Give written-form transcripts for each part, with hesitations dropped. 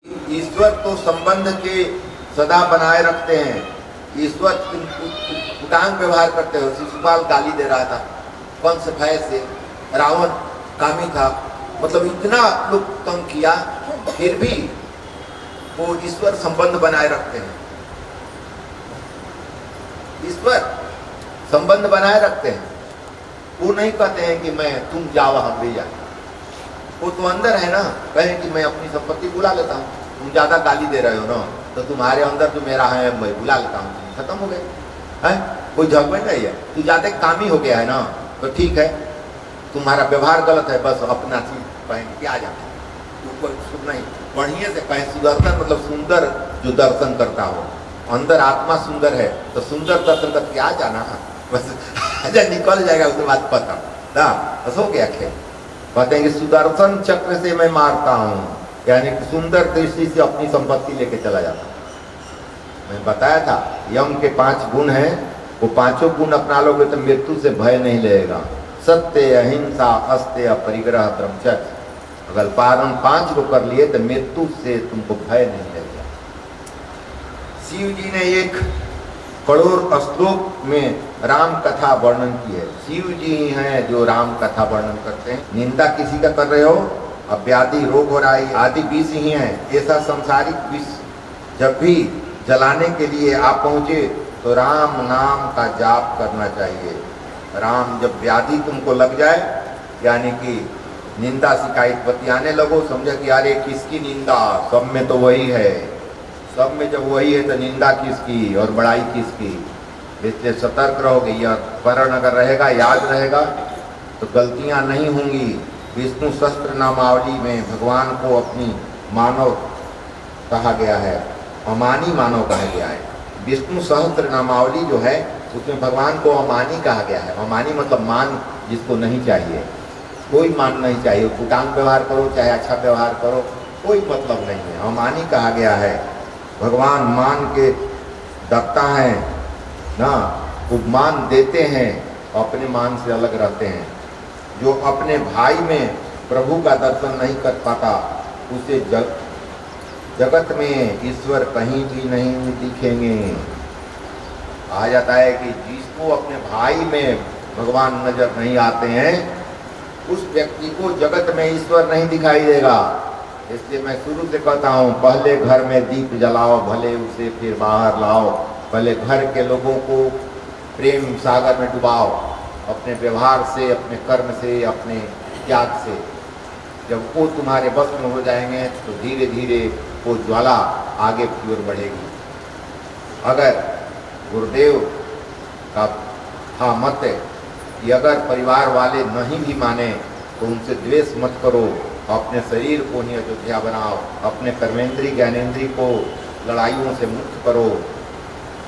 ईश्वर तो संबंध के सदा बनाए रखते हैं। ईश्वर कुटांग व्यवहार करते हो। शिशुपाल गाली दे रहा था कंस भय से, रावण कामी था, मतलब इतना लोग तंग किया, फिर भी वो ईश्वर संबंध बनाए रखते हैं। ईश्वर संबंध बनाए रखते हैं। वो नहीं कहते हैं कि मैं तुम जाओ हम भी जाए। वो तो अंदर है ना, कहें कि मैं अपनी संपत्ति बुला लेता हूँ, तुम ज्यादा गाली दे रहे हो ना, तो तुम्हारे अंदर जो मेरा है मैं बुला लेता हूँ, खत्म हो गए है, कोई झगड़ा नहीं है। तू ज्यादा कामी हो गया है ना, तो ठीक है, तुम्हारा व्यवहार गलत है, बस अपना चीज पहन के आ जाता है। तू कोई सुन नहीं, बढ़िया से कहें सुदर्शन मतलब सुंदर जो दर्शन करता हो, अंदर आत्मा सुंदर है तो सुंदर दर्शन करके आ जाना, बस अच्छा निकल जाएगा, उसके बाद पता ना बस हो गया खेल। कहते हैं कि सुदर्शन चक्र से मैं मारता हूँ, यानी कि सुंदर दृष्टि से अपनी संपत्ति लेके चला जाता। मैं बताया था यम के 5 गुण हैं, वो 5 गुण अपना लोगे तो मृत्यु से भय नहीं लगेगा। सत्य, अहिंसा, अस्त्य, परिग्रह, ब्रह्मचर्य, अगर पारण 5 को कर लिए तो मृत्यु से तुमको भय नहीं लगेगा। शिव जी ने 1 करोड़ श्लोक में राम कथा वर्णन की है। शिव जी ही हैं जो राम कथा वर्णन करते हैं। निंदा किसी का कर रहे हो, अब व्याधि रोग हो रहा है, आदि विष ही है। ऐसा संसारिक विष जब भी जलाने के लिए आप पहुंचे तो राम नाम का जाप करना चाहिए। राम, जब व्याधि तुमको लग जाए, यानी कि निंदा शिकायत बतियाने लगो, समझो कि अरे किसकी निंदा, सब में तो वही है, सब में जब वही है तो निंदा किसकी और बड़ाई किसकी। इसलिए सतर्क रहोगे। यह स्मरण अगर रहेगा, याद रहेगा तो गलतियां नहीं होंगी। विष्णु सहस्त्र नामावली में भगवान को अपनी मानव कहा गया है, अमानी मानव कहा गया है। विष्णु सहस्त्र नामावली जो है उसमें भगवान को अमानी कहा गया है। अमानी मतलब मान जिसको नहीं चाहिए, कोई मान नहीं चाहिए, कुटांग व्यवहार करो चाहे अच्छा व्यवहार करो, कोई मतलब नहीं है, अमानी कहा गया है। भगवान मान के दत्ता हैं ना, वो मान देते हैं, अपने मान से अलग रहते हैं। जो अपने भाई में प्रभु का दर्शन नहीं कर पाता उसे जगत में ईश्वर कहीं भी नहीं दिखेंगे। कहा जाता है कि जिसको अपने भाई में भगवान नजर नहीं आते हैं उस व्यक्ति को जगत में ईश्वर नहीं दिखाई देगा। इसलिए मैं शुरू से कहता हूँ, पहले घर में दीप जलाओ, भले उसे फिर बाहर लाओ। पहले घर के लोगों को प्रेम सागर में डुबाओ, अपने व्यवहार से, अपने कर्म से, अपने त्याग से। जब वो तुम्हारे बस में हो जाएंगे तो धीरे धीरे वो ज्वाला आगे की ओर बढ़ेगी। अगर गुरुदेव का हाँ मत है कि अगर परिवार वाले नहीं भी माने तो उनसे द्वेष मत करो, अपने शरीर को ही अयोध्या बनाओ, अपने कर्मेंद्री ज्ञानेंद्री को लड़ाइयों से मुक्त करो,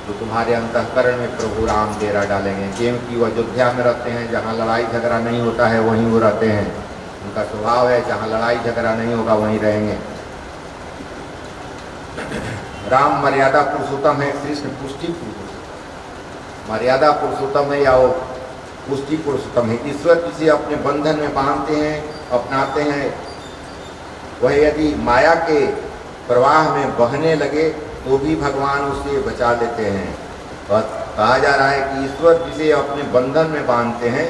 तो तुम्हारे अंतःकरण में प्रभु राम डेरा डालेंगे। क्योंकि वो अयोध्या में रहते हैं, जहाँ लड़ाई झगड़ा नहीं होता है वहीं वो रहते हैं। उनका स्वभाव है जहाँ लड़ाई झगड़ा नहीं होगा वहीं रहेंगे। राम मर्यादा पुरुषोत्तम है, कृष्ण पुष्टि पुरुषोत्तम। मर्यादा पुरुषोत्तम है या वो पुष्टि पुरुषोत्तम है। ईश्वर जिसे अपने बंधन में बांधते हैं, अपनाते हैं, वह यदि माया के प्रवाह में बहने लगे तो भी भगवान उसे बचा लेते हैं। और कहा जा रहा है कि ईश्वर जिसे अपने बंधन में बांधते हैं,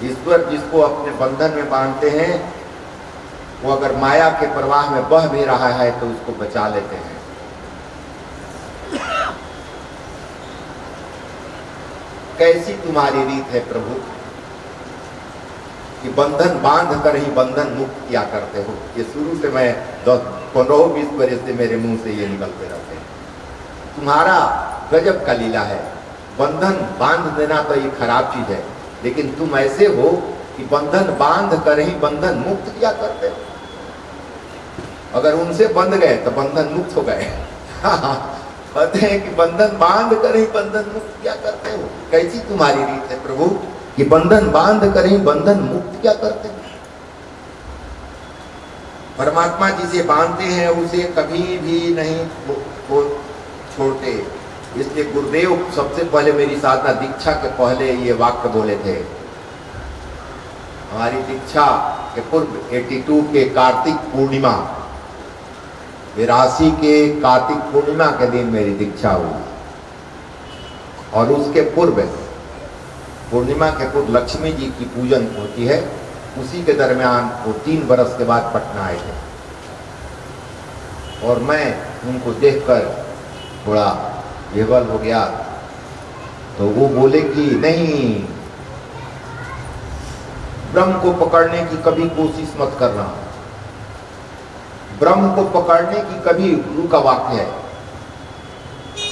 ईश्वर जिसको अपने बंधन में बांधते हैं, वो अगर माया के प्रवाह में बह भी रहा है तो उसको बचा लेते हैं। कैसी तुम्हारी रीत है प्रभु कि बंधन बांध कर ही बंधन मुक्त किया करते हो। ये शुरू से मैं 15-20 वर्ष से मेरे मुंह से ये निकलते रहते हैं। तुम्हारा गजब का लीला है। बंधन बांध देना तो ये खराब चीज है, लेकिन तुम ऐसे हो कि बंधन बांध कर ही बंधन मुक्त किया करते हो। अगर उनसे बंध गए तो बंधन मुक्त हो गए। कहते हैं कि बंधन बांध कर ही बंधन मुक्त किया करते हो। कैसी तुम्हारी रीत है प्रभु कि बंधन बांध कर ही बंधन मुक्त क्या करते हैं। परमात्मा जिसे बांधते हैं उसे कभी भी नहीं छोड़ते। इसलिए गुरुदेव सबसे पहले मेरी साधना दीक्षा के पहले ये वाक्य बोले थे। हमारी दीक्षा के पूर्व 82 के कार्तिक पूर्णिमा 82 के कार्तिक पूर्णिमा के दिन मेरी दीक्षा हुई और उसके पूर्व पूर्णिमा के पूर्व लक्ष्मी जी की पूजन होती है, उसी के दरमियान वो 3 बरस के बाद पटना आए थे और मैं उनको देखकर थोड़ा विह्वल हो गया। तो वो बोले कि नहीं, ब्रह्म को पकड़ने की कभी कोशिश मत करना, ब्रह्म को पकड़ने की कभी, गुरु का वाक्य है,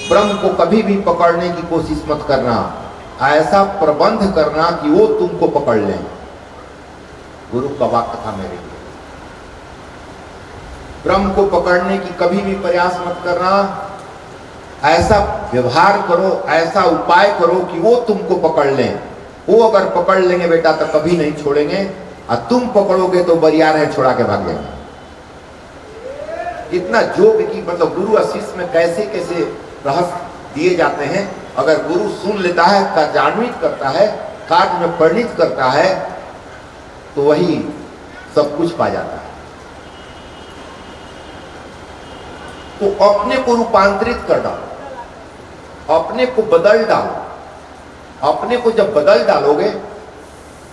ब्रह्म को कभी भी पकड़ने की कोशिश मत करना, ऐसा प्रबंध करना कि वो तुमको पकड़ लें। गुरु का वाक्य था मेरे लिए। ब्रह्म को पकड़ने की कभी भी प्रयास मत करना, ऐसा व्यवहार करो, ऐसा उपाय करो कि वो तुमको पकड़ लें। वो अगर पकड़ लेंगे बेटा तो कभी नहीं छोड़ेंगे, और तुम पकड़ोगे तो बरियार है छोड़ा के भाग जाएंगे। इतना जोग की मतलब गुरु आशीष में कैसे कैसे रहस्य दिए जाते हैं। अगर गुरु सुन लेता है, कार्यान्वित करता है, कार्य में परिणित करता है, तो वही सब कुछ पा जाता है। तो अपने को रूपांतरित कर डालो, अपने को बदल डालो। अपने को जब बदल डालोगे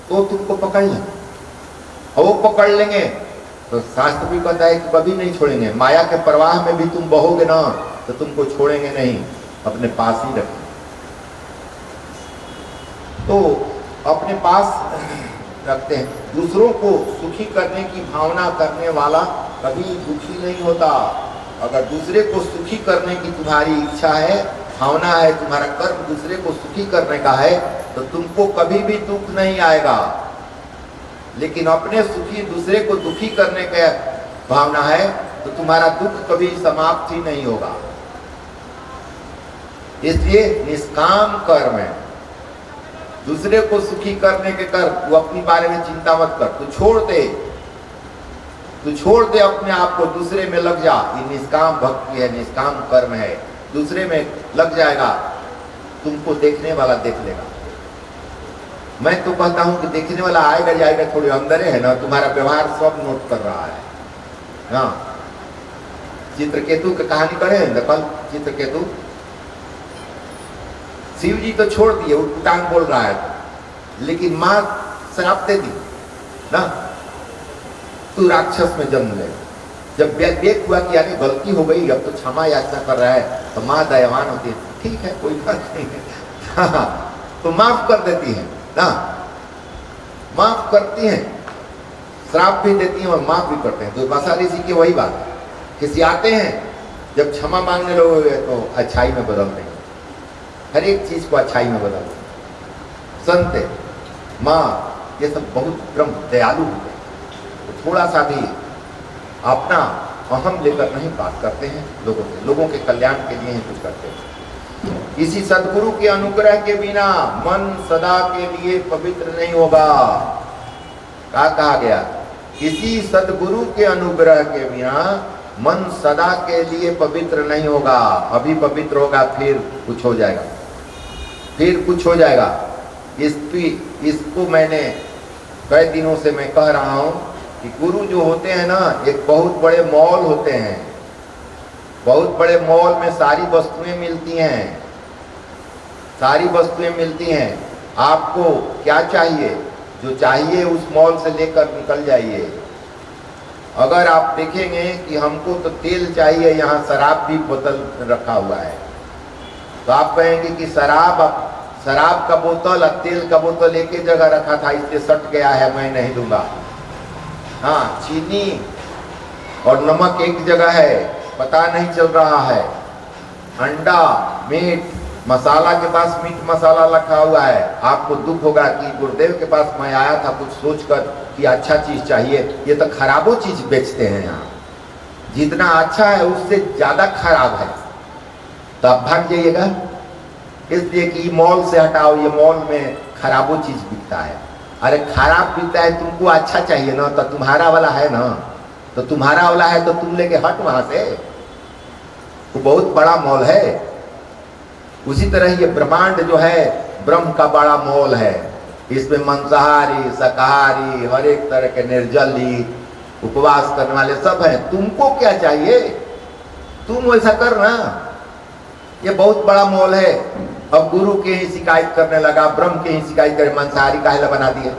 तो तुमको पकड़ लेंगे, और वो पकड़ लेंगे तो शास्त्र भी कहता है कि कभी नहीं छोड़ेंगे। माया के प्रवाह में भी तुम बहोगे ना तो तुमको छोड़ेंगे नहीं, अपने पास ही रखेंगे। तो अपने पास रखते हैं। दूसरों को सुखी करने की भावना करने वाला कभी दुखी नहीं होता। अगर दूसरे को सुखी करने की तुम्हारी इच्छा है, भावना है, तुम्हारा कर्म दूसरे को सुखी करने का है, तो तुमको कभी भी दुख नहीं आएगा। लेकिन अपने सुखी दूसरे को दुखी करने का भावना है तो तुम्हारा दुख कभी समाप्त ही नहीं होगा। इसलिए निष्काम कर्म है, दूसरे को सुखी करने के कर, तू अपनी बारे में चिंता मत कर, तू छोड़ दे अपने आप को, दूसरे में लग जा। ये निष्काम भक्ति है, निष्काम कर्म है। दूसरे में लग जाएगा, तुमको देखने वाला देख लेगा। मैं तो कहता हूं कि देखने वाला आएगा जाएगा, थोड़ी अंदर है ना, तुम्हारा व्यवहार सब नोट कर रहा है। हाँ, चित्रकेतु की कहानी करें कल। चित्रकेतु शिव जी तो छोड़ दिए, उटांग बोल रहा है, लेकिन मां श्राप दे दी ना, तू राक्षस में जन्म ले। जब देख हुआ कि आगे गलती हो गई, अब तो क्षमा याचना कर रहा है, तो माँ दयावान होती है, ठीक है कोई बात नहीं है, हाँ, तो माफ कर देती है ना, माफ करती हैं, श्राप भी देती हैं और माफ भी करते हैं। तो बसा ऋषि की वही बात है, किसी आते हैं जब क्षमा मांगने लोगे तो अच्छाई में बदलते हैं, हर एक चीज को अच्छाई में बदलते हैं। संत माँ ये सब बहुत ब्रह्म दयालु होते हैं, तो थोड़ा सा भी अपना अहम लेकर नहीं बात करते हैं लोगों से, लोगों के कल्याण के लिए ही कुछ करते हैं। इसी सदगुरु के अनुग्रह के बिना मन सदा के लिए पवित्र नहीं होगा। क्या कहा गया? इसी सदगुरु के अनुग्रह के बिना मन सदा के लिए पवित्र नहीं होगा। अभी पवित्र होगा, फिर कुछ हो जाएगा, फिर कुछ हो जाएगा। इसको मैंने कई दिनों से मैं कह रहा हूं कि गुरु जो होते हैं ना, एक बहुत बड़े मॉल होते हैं, बहुत बड़े मॉल में सारी वस्तुएं मिलती हैं, सारी वस्तुएं मिलती हैं। आपको क्या चाहिए, जो चाहिए उस मॉल से लेकर निकल जाइए। अगर आप देखेंगे कि हमको तो तेल चाहिए, यहाँ शराब भी बोतल रखा हुआ है, तो आप कहेंगे कि शराब का बोतल और तेल का बोतल एक ही जगह रखा था, इसलिए सट गया है, मैं नहीं दूंगा। हाँ, चीनी और नमक एक जगह है, पता नहीं चल रहा है। अंडा, मीट, मसाला के पास मीट मसाला रखा हुआ है। आपको दुख होगा कि गुरुदेव के पास मैं आया था कुछ सोचकर कि अच्छा चीज चाहिए, ये तो खराबो चीज बेचते हैं यहाँ, जितना अच्छा है उससे ज्यादा खराब है, तो आप भाग जाइएगा। इसलिए कि मॉल से हटाओ, ये मॉल में खराबो चीज बिकता है। अरे खराब बिकता है, तुमको अच्छा चाहिए ना, तो तुम्हारा वाला है ना, तो तुम्हारा वाला है तो तुम लेके हट वहां से, वो बहुत बड़ा मॉल है। उसी तरह ये ब्रह्मांड जो है ब्रह्म का बड़ा मॉल है, इसमें मांसाहारी, शाकाहारी, हर एक तरह के निर्जली, उपवास करने वाले सब हैं। तुमको क्या चाहिए? तुम वैसा कर ना, ये बहुत बड़ा मोल है। अब गुरु के ही शिकायत करने लगा, ब्रह्म के ही शिकायत करे, मांसाहारी काहे बना दिए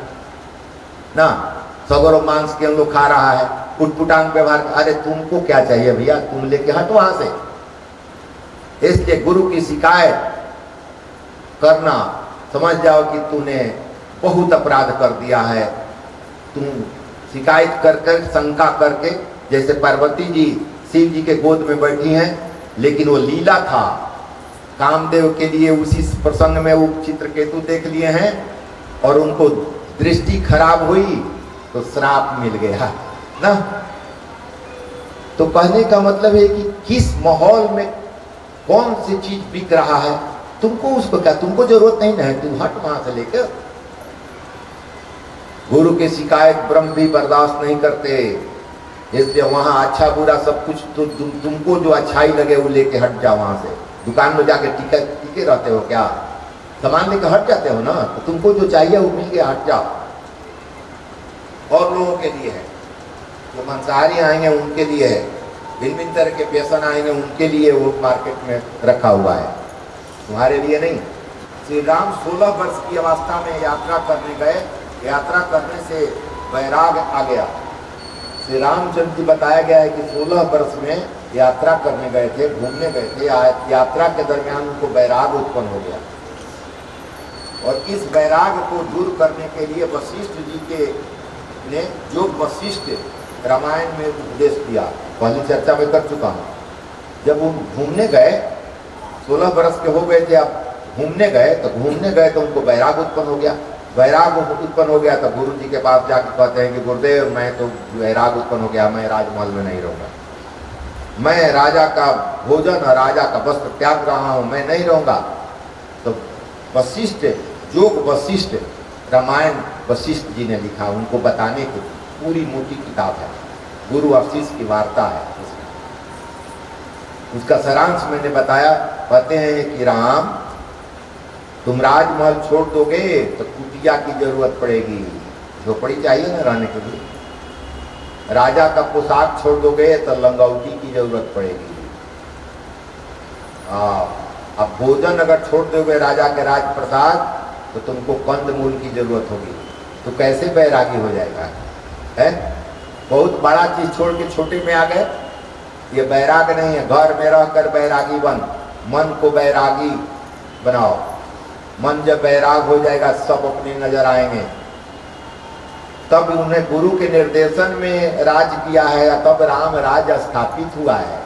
ना, सगौरव मांस के हम लोग खा रहा है, उटपुटांग व्यवहार। अरे तुमको क्या चाहिए भैया, तुम लेके हटो वहां से। इसलिए गुरु की शिकायत करना, समझ जाओ कि तूने बहुत अपराध कर दिया है। तुम शिकायत कर कर, शंका करके, जैसे पार्वती जी शिव जी के गोद में बैठी हैं, लेकिन वो लीला था कामदेव के लिए। उसी प्रसंग में वो चित्रकेतु देख लिए हैं और उनको दृष्टि खराब हुई तो श्राप मिल गया ना। तो कहने का मतलब है कि किस माहौल में कौन सी चीज बिक रहा है, तुमको उसको क्या, तुमको जरूरत नहीं है, तुम हट वहां से लेकर। गुरु की शिकायत ब्रह्म भी बर्दाश्त नहीं करते, इसलिए वहां अच्छा बुरा सब कुछ तो तुमको जो अच्छाई लगे वो लेके हट जाओ वहां से। दुकान में जाके टिके रहते हो क्या, सामान लेकर हट जाते हो ना, तो तुमको जो चाहिए वो मिल गया, हट जाओ। और लोगों के लिए है, जो मांसाहारी आएंगे उनके लिए है, भिन्न भिन्न तरह के व्यसन आएंगे उनके लिए वो मार्केट में रखा हुआ है, तुम्हारे लिए नहीं। श्री राम 16 वर्ष की अवस्था में यात्रा करने गए, यात्रा करने से वैराग आ गया। श्री रामचंद्र जी बताया गया है कि 16 वर्ष में यात्रा करने गए थे, घूमने गए थे, यात्रा के दरमियान उनको वैराग उत्पन्न हो गया। और इस वैराग को दूर करने के लिए वशिष्ठ जी के ने जो वशिष्ठ रामायण में उपदेश दिया, पहली चर्चा में कर चुका हूँ। जब वो घूमने गए, 16 वर्ष के हो गए थे, अब घूमने गए तो उनको वैराग उत्पन्न हो गया। वैराग उत्पन्न हो गया तो गुरु जी के पास जाकर कहते हैं कि गुरुदेव मैं तो वैराग उत्पन्न हो गया, मैं राजमहल में नहीं रहूँगा, मैं राजा का भोजन और राजा का वस्त्र त्याग रहा हूँ, मैं नहीं रहूँगा। तो वशिष्ठ, योग वशिष्ठ रामायण वशिष्ठ जी ने लिखा, उनको बताने की पूरी मोटी किताब है, गुरु वशिष्ठ की वार्ता है। उसका सारांश मैंने बताया। कहते हैं कि राम तुम राजमहल छोड़ दोगे तो कुटिया की जरूरत पड़ेगी, झोपड़ी चाहिए ना रहने के लिए। राजा का पोशाक छोड़ दोगे तो लंगौटी की जरूरत पड़ेगी। अब भोजन अगर छोड़ दोगे राजा के राजप्रसाद तो तुमको कंदमूल की जरूरत होगी, तो कैसे बैरागी हो जाएगा है? बहुत बड़ा चीज छोड़ के छोटे में आ गए, ये बैराग नहीं है। घर में रहकर बैरागी बन, मन को बैरागी बनाओ। मन जब बैराग हो जाएगा सब अपने नजर आएंगे। तब उन्हें गुरु के निर्देशन में राज किया है, तब राम राज स्थापित हुआ है।